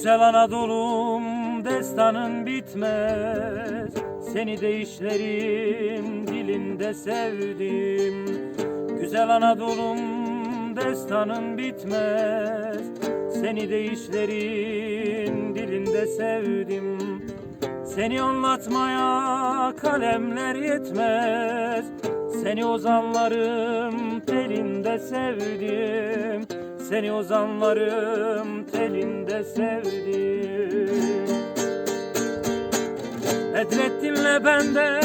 Güzel Anadolu'm, destanın bitmez. Seni deyişlerim dilinde sevdim. Güzel Anadolu'm, destanın bitmez. Seni deyişlerin dilinde sevdim. Seni anlatmaya kalemler yetmez. Seni ozanlarım telinde sevdim. Seni ozanlarım telinde sevdim. Bedrettin'le ben de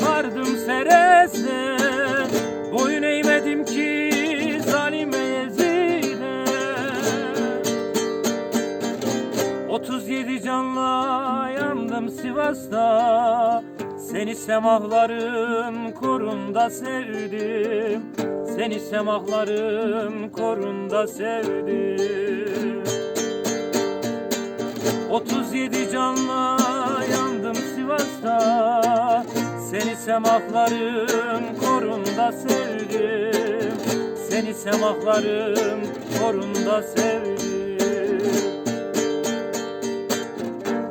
vardım Serez'de. Boyun eğmedim ki zalime Yezid'e. 37 canla yandım Sivas'ta. Seni semahların korunda sevdim. Seni semahların korunda sevdim. 37 canla yandım Sivas'ta. Seni semahların korunda sevdim. Seni semahların korunda sevdim.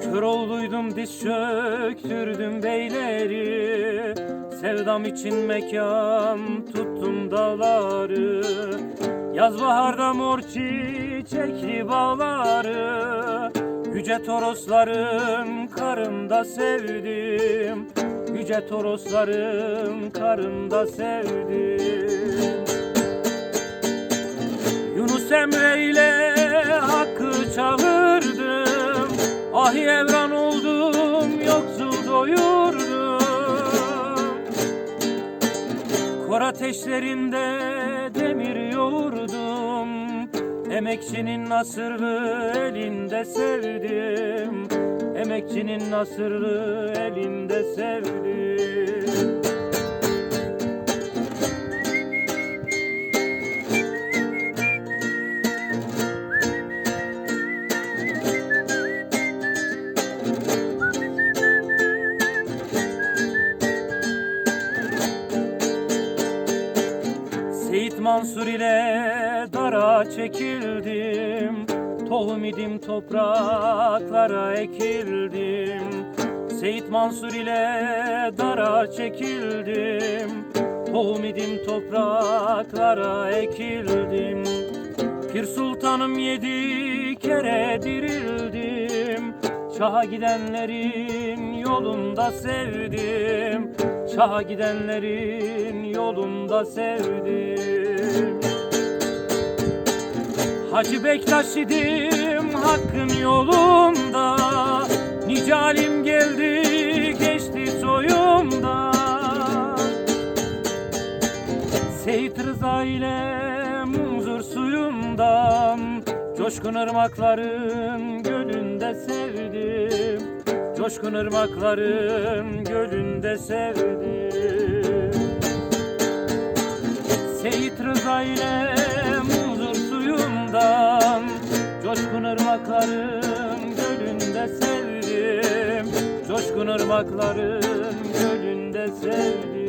Kör olduydum, diz çöktürdüm beyleri. Sevdam için mekan tuttum dağları. Yaz baharda mor çiçekli bağları. Yüce Torosların karında sevdim. Yüce Torosların karında sevdim. Yunus Emre ile Hakkı çağırdım. Ahi evran oldum, yoksul doyurdum. Kor ateşlerinde demir yoğurdum. Emekçinin nasırlı elinde sevdim. Emekçinin nasırlı elinde sevdim. Seyit Mansur ile dara çekildim. Tohum idim, topraklara ekildim. Seyit Mansur ile dara çekildim. Tohum idim, topraklara ekildim. Pir Sultanım 7 kere dirildim. Şaha gidenlerin yolunda sevdim. Şaha gidenlerin yolunda sevdim. Hacı Bektaş idim Hakk'ın yolunda. Nice alim geldi geçti soyumda. Seyit Rıza ile Munzur suyundan. Coşkun ırmakların gölünde sevdim. Coşkun ırmakların gölünde sevdim. Seyit Rıza ile Munzur suyundan. Coşkun ırmakların gölünde sevdim. Coşkun ırmakların gölünde sevdim.